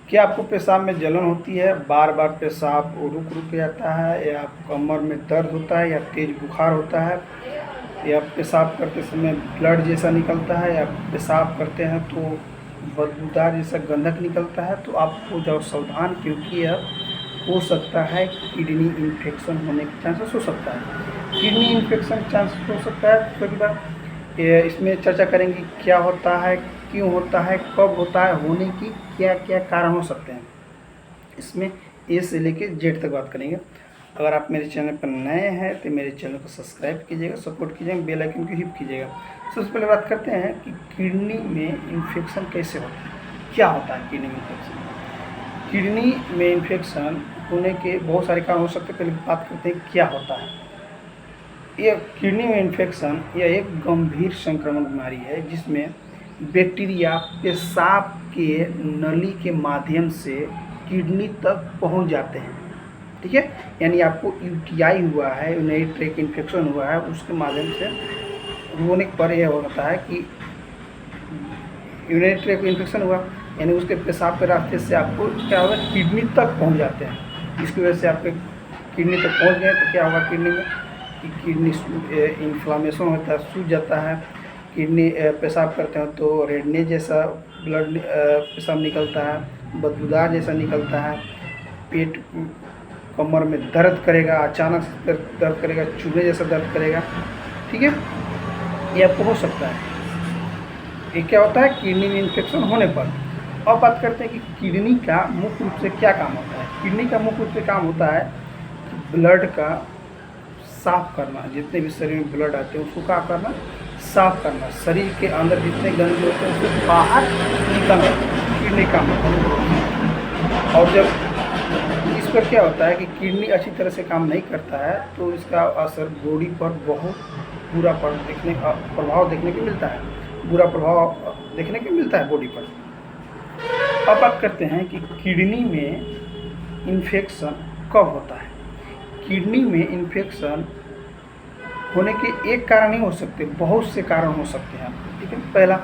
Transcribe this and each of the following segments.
क्या आपको पेशाब में जलन होती है, बार बार पेशाब रुक रुक के आता है, या कमर में दर्द होता है, या तेज बुखार होता है, या पेशाब करते समय ब्लड जैसा निकलता है, या पेशाब करते हैं तो बदबूदार जैसा गंधक निकलता है, तो आप हो जाओ सावधान, क्योंकि यह हो सकता है किडनी इन्फेक्शन होने के चांसेस हो सकता है। किडनी इन्फेक्शन चांसेस हो सकता है पहली बार इसमें चर्चा करेंगे क्या होता है, क्यों होता है, कब होता है, होने की क्या क्या कारण हो सकते हैं। इसमें ए से लेकर जेड तक बात करेंगे। अगर आप मेरे चैनल पर नए हैं तो मेरे चैनल को सब्सक्राइब कीजिएगा, सपोर्ट कीजिएगा, बेल आइकन को हिट कीजिएगा। सबसे पहले बात करते हैं कि किडनी में इन्फेक्शन कैसे होता है, क्या होता है किडनी में इन्फेक्शन। किडनी में इन्फेक्शन होने के बहुत सारे कारण हो सकते हैं। पहले बात करते हैं क्या होता है। यह किडनी में इन्फेक्शन यह एक गंभीर संक्रमण बीमारी है जिसमें बैक्टीरिया पेशाब के नली के माध्यम से किडनी तक पहुंच जाते हैं। ठीक है, यानी आपको यूटीआई हुआ है, यूरिनरी ट्रैक्ट इन्फेक्शन हुआ है, उसके माध्यम से होने पर यह होता है कि यूरिनरी ट्रैक्ट इन्फेक्शन हुआ, यानी उसके पेशाब के रास्ते से आपको क्या होगा, किडनी तक पहुंच जाते हैं। इसकी वजह से आपके किडनी तक पहुंच गए तो क्या होगा किडनी में कि किडनी इन्फ्लामेशन होता है, सूज जाता है। किडनी पेशाब करते हैं तो रेडनेस जैसा ब्लड पेशाब निकलता है, बदबूदार जैसा निकलता है, पेट कमर में दर्द करेगा, अचानक से दर्द करेगा, चूहे जैसा दर्द करेगा। ठीक है, ये आपको हो सकता है। ये क्या होता है किडनी में इन्फेक्शन होने पर। अब बात करते हैं कि किडनी का मुख्य रूप से क्या काम होता है। किडनी का मुख्य रूप से काम होता है कि ब्लड का साफ करना, जितने भी शरीर में ब्लड आते हैं उसको क्या करना, साफ करना। शरीर के अंदर जितने गंदगी होते हैं उसको बाहर निकालना किडनी काम होता है। और जब इस पर क्या होता है कि किडनी अच्छी तरह से काम नहीं करता है तो इसका असर बॉडी पर बहुत बुरा प्रभाव देखने को मिलता है, बुरा प्रभाव देखने को मिलता है बॉडी पर। अब बात करते हैं कि किडनी में इन्फेक्शन कब होता है। किडनी में इन्फेक्शन होने के एक कारण नहीं हो सकते, बहुत से कारण हो सकते हैं। ठीक है, पहला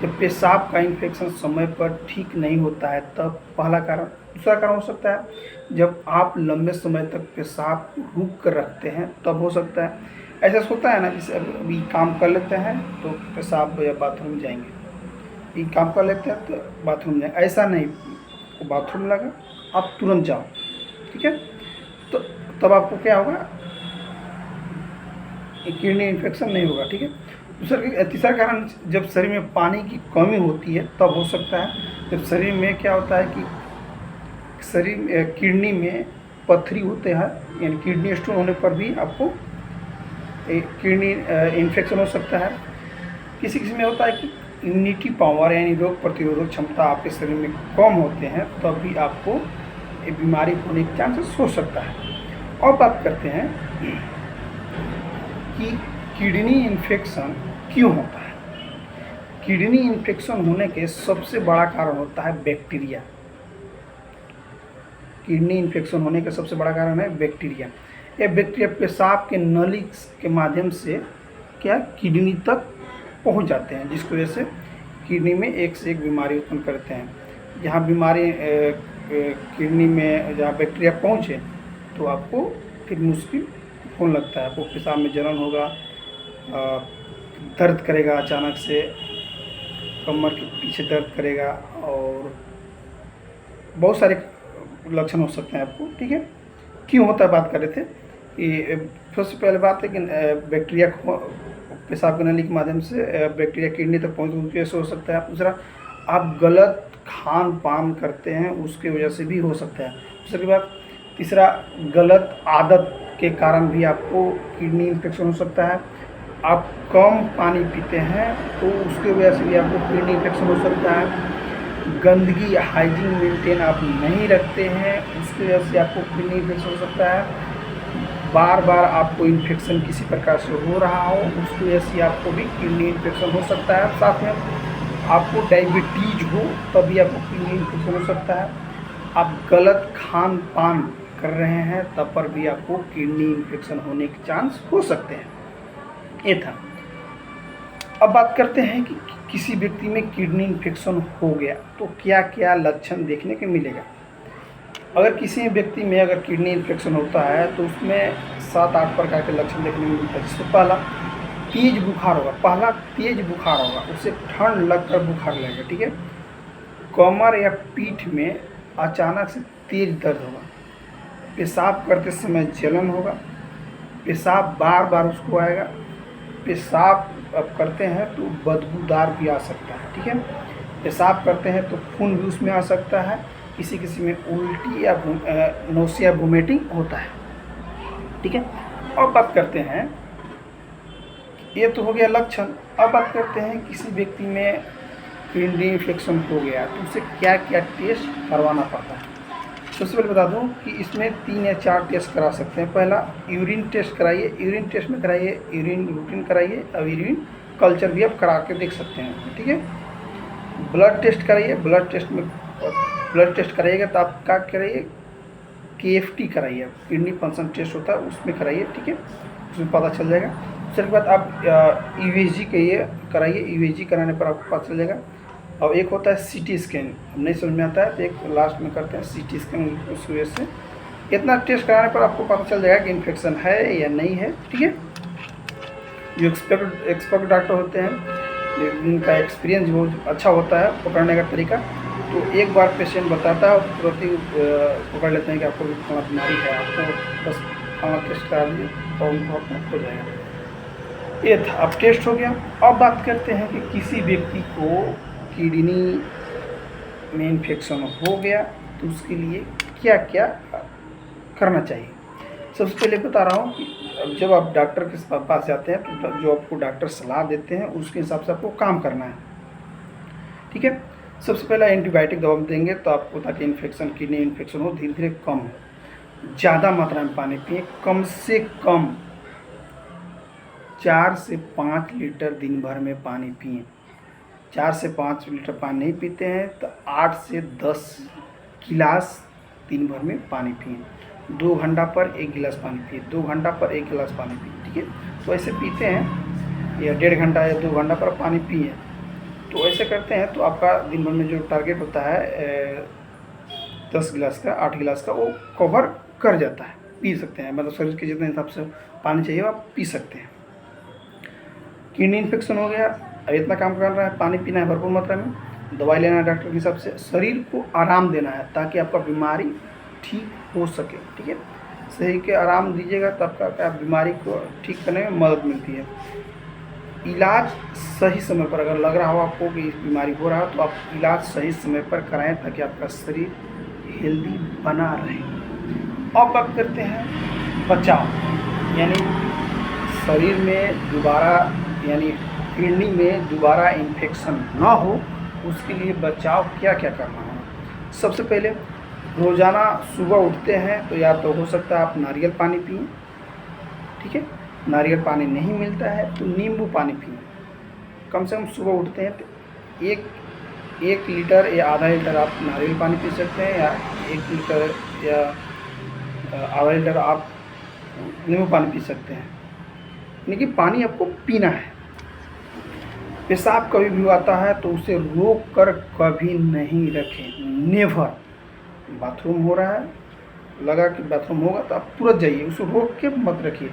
जब पेशाब का इन्फेक्शन समय पर ठीक नहीं होता है तब पहला कारण। दूसरा कारण हो सकता है जब आप लंबे समय तक पेशाब रोक कर रखते हैं तब हो सकता है। ऐसा होता है ना, जैसे अभी काम कर लेते हैं तो पेशाब या बाथरूम जाएंगे, ये काम कर लेते हैं तो बाथरूम जाएंगे, ऐसा नहीं, बाथरूम लगा आप तुरंत जाओ। ठीक है, तो तब आपको क्या होगा, किडनी इन्फेक्शन नहीं होगा। ठीक है, तीसरा कारण जब शरीर में पानी की कमी होती है तब हो सकता है। जब शरीर में क्या होता है कि शरीर किडनी में पत्थरी होते हैं, यानी किडनी स्टोन होने पर भी आपको किडनी इन्फेक्शन हो सकता है। किसी किसी में होता है कि इम्यूनिटी पावर यानी रोग प्रतिरोधक क्षमता आपके शरीर में कम होते हैं तब भी आपको ये बीमारी होने के चांसेस हो सकता है। और बात करते हैं कि किडनी इन्फेक्शन क्यों होता है। किडनी इन्फेक्शन होने के सबसे बड़ा कारण होता है बैक्टीरिया। किडनी इन्फेक्शन होने का सबसे बड़ा कारण है बैक्टीरिया। यह बैक्टीरिया पेशाब के नली के माध्यम से क्या किडनी तक पहुंच जाते हैं, जिसकी वजह से किडनी में एक से एक बीमारी उत्पन्न करते हैं। जहाँ बीमारी किडनी में जहाँ बैक्टीरिया पहुँचे तो आपको फिर मुश्किल होने लगता है। आपको पेशाब में जलन होगा, दर्द करेगा, अचानक से कमर के पीछे दर्द करेगा, और बहुत सारे लक्षण हो सकते हैं आपको। ठीक है, क्यों होता है बात कर रहे थे कि सबसे पहले बात है कि बैक्टीरिया पेशाब की नली के माध्यम से बैक्टीरिया किडनी तक पहुँच, उसकी वजह से हो सकता है। दूसरा, आप गलत खान पान करते हैं उसकी वजह से भी हो सकता है। दूसरी बात, तीसरा, गलत आदत के कारण भी आपको किडनी इन्फेक्शन हो सकता है। आप कम पानी पीते हैं तो उसकी वजह से भी आपको किडनी इन्फेक्शन हो सकता है। गंदगी हाइजीन मेंटेन आप नहीं रखते हैं उसकी वजह से आपको किडनी इन्फेक्शन हो सकता है। बार बार आपको इन्फेक्शन किसी प्रकार से हो रहा हो उसकी वजह से आपको भी किडनी इन्फेक्शन हो सकता है। साथ में आपको डायबिटीज हो तब भी आपको किडनी इन्फेक्शन हो सकता है। आप गलत खान पान कर रहे हैं तब पर भी आपको किडनी इन्फेक्शन होने के चांस हो सकते हैं। ये था। अब बात करते हैं कि किसी व्यक्ति में किडनी इन्फेक्शन हो गया तो क्या क्या लक्षण देखने को मिलेगा। अगर किसी व्यक्ति में अगर किडनी इन्फेक्शन होता है तो उसमें 7-8 प्रकार के लक्षण देखने को मिलता है। जिससे पहला तेज बुखार होगा, उसे ठंड लगकर बुखार लगेगा, ठीक है। कमर या पीठ में अचानक से तेज दर्द होगा, पेशाब करते समय जलन होगा, पेशाब बार बार उसको आएगा, पेशाब अब करते हैं तो बदबूदार भी आ सकता है, ठीक है। पेशाब करते हैं तो खून भी उसमें आ सकता है, किसी किसी में उल्टी या नौसिया वोमिटिंग होता है, ठीक है। अब बात करते हैं, ये तो हो गया लक्षण। अब बात करते हैं किसी व्यक्ति में किडनी इन्फेक्शन हो गया तो उसे क्या क्या टेस्ट करवाना पड़ता है। सबसे पहले बता दूं कि इसमें 3 या 4 टेस्ट करा सकते हैं। पहला यूरिन टेस्ट कराइए, यूरिन टेस्ट में कराइए यूरिन रूटीन कराइए, और यूरिन कल्चर भी आप करा के देख सकते हैं, ठीक है। ब्लड टेस्ट कराइए, ब्लड टेस्ट कराइएगा तो आप क्या कराइए, KFT कराइए, किडनी फंक्शन टेस्ट होता है उसमें कराइए, ठीक है, उसमें पता चल जाएगा। उसके बाद आप EVG कराइए, EVG कराने पर आपको पता चल जाएगा। और एक होता है CT स्कैन, नहीं समझ में आता है तो एक लास्ट में करते हैं CT स्कैन। उस वजह से इतना टेस्ट कराने पर आपको पता चल जाएगा कि इन्फेक्शन है या नहीं है, ठीक है। जो एक्सपर्ट डॉक्टर होते हैं जिनका एक्सपीरियंस बहुत अच्छा होता है पकड़ने का तरीका, तो एक बार पेशेंट बताता है और तुरंत ही पकड़ लेते हैं कि आपको फलाना बीमारी है, आपको बस फलाना टेस्ट करा दीजिए तो उनको अपना हो जाएगा। ये था, अब टेस्ट हो गया। अब बात करते हैं कि किसी व्यक्ति को किडनी में इन्फेक्शन हो गया तो उसके लिए क्या क्या करना चाहिए। सबसे पहले बता रहा हूँ कि जब आप डॉक्टर के पास जाते हैं तो जो आपको डॉक्टर सलाह देते हैं उसके हिसाब से आपको काम करना है, ठीक है। सबसे पहला एंटीबायोटिक दवा देंगे तो आपको, ताकि इन्फेक्शन, किडनी इन्फेक्शन हो धीरे धीरे कम हो। ज़्यादा मात्रा में पानी पिए, कम से कम 4 से 5 लीटर दिन भर में पानी पिए। 4 से 5 लीटर पानी नहीं पीते हैं तो 8 से 10 गिलास दिन भर में पानी पिए। 2 घंटा पर 1 गिलास पानी पिए, 2 घंटा पर 1 गिलास पानी पिए, ठीक है। तो ऐसे पीते हैं, या 1.5 घंटा या 2 घंटा पर पानी पिए, तो ऐसे करते हैं तो आपका दिन भर में जो टारगेट होता है 10 गिलास का, 8 गिलास का, वो कवर कर जाता है। पी सकते हैं, मतलब शरीर के जितने हिसाब से पानी चाहिए आप पी सकते हैं। किडनी इन्फेक्शन हो गया, अब इतना काम कर रहा है, पानी पीना है भरपूर मात्रा में, दवाई लेना है डॉक्टर के हिसाब से, शरीर को आराम देना है ताकि आपका बीमारी ठीक हो सके, ठीक है। शरीर के आराम दीजिएगा तो आपका बीमारी को ठीक करने में मदद मिलती है। इलाज सही समय पर, अगर लग रहा हो आपको कि बीमारी हो रहा है तो आप इलाज सही समय पर कराएं ताकि आपका शरीर हेल्दी बना रहे। अब बात करते हैं बचाव, यानी शरीर में दोबारा, यानी किडनी में दोबारा इन्फेक्शन ना हो उसके लिए बचाव क्या क्या करना है। सबसे पहले रोज़ाना सुबह उठते हैं तो या तो हो सकता है आप नारियल पानी पिएं, ठीक है। नारियल पानी नहीं मिलता है तो नींबू पानी पिएं। कम से कम सुबह उठते हैं तो 1 लीटर या आधा लीटर आप नारियल पानी पी सकते हैं, या 1 लीटर या आधा लीटर आप नींबू पानी पी सकते हैं। यानी कि पानी आपको पीना है। पेशाब कभी भी आता है तो उसे रोक कर कभी नहीं रखें, नेवर। बाथरूम हो रहा है, लगा कि बाथरूम होगा तो आप तुरंत जाइए, उसे रोक के मत रखिए।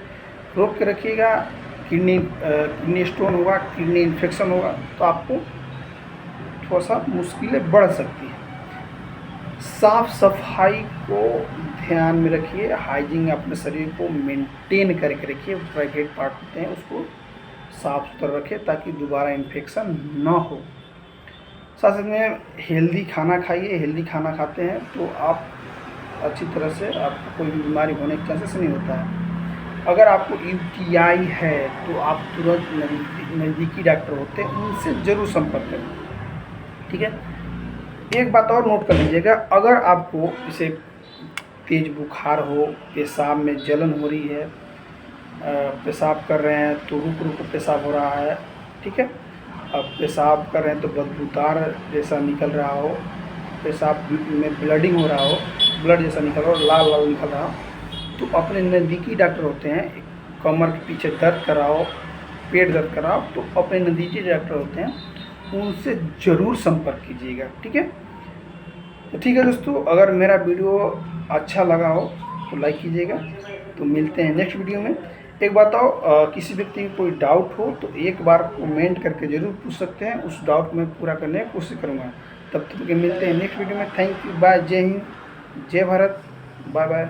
रोक के रखिएगा, किडनी स्टोन होगा, किडनी इन्फेक्शन होगा तो आपको थोड़ा सा मुश्किलें बढ़ सकती है। साफ सफाई को ध्यान में रखिए, हाइजीन, अपने शरीर को मेंटेन करके रखिए। प्राइवेट पार्ट होते हैं उसको साफ सुथरा रखें ताकि दोबारा इन्फेक्शन ना हो। साथ साथ में हेल्दी खाना खाइए। हेल्दी खाना खाते हैं तो आप अच्छी तरह से, आपको कोई भी बीमारी होने के चांसेस नहीं होता है। अगर आपको UTI है तो आप तुरंत नज़दीकी डॉक्टर होते हैं उनसे ज़रूर संपर्क करें, ठीक है। एक बात और नोट कर लीजिएगा, अगर आपको इसे तेज़ बुखार हो, पेशाब में जलन हो रही है, पेशाब कर रहे हैं तो रुक रुक पेशाब हो रहा है, ठीक है। अब पेशाब कर रहे हैं तो बदबूदार जैसा निकल रहा हो, पेशाब में ब्लडिंग हो रहा हो, ब्लड जैसा निकल रहा हो, लाल लाल निकल रहा हो, तो अपने नज़दीकी डॉक्टर होते हैं, कमर के पीछे दर्द कर रहा हो, पेट दर्द कर रहा हो तो अपने नज़दीकी डॉक्टर होते हैं उनसे ज़रूर संपर्क कीजिएगा, ठीक है। तो ठीक है दोस्तों, अगर मेरा वीडियो अच्छा लगा हो तो लाइक कीजिएगा। तो मिलते हैं नेक्स्ट वीडियो में। एक बताओ, किसी व्यक्ति को कोई डाउट हो तो एक बार कमेंट करके ज़रूर पूछ सकते हैं, उस डाउट को मैं पूरा करने की कोशिश करूँगा। तब तक के मिलते हैं नेक्स्ट वीडियो में। थैंक यू, बाय, जय हिंद, जय भारत, बाय बाय।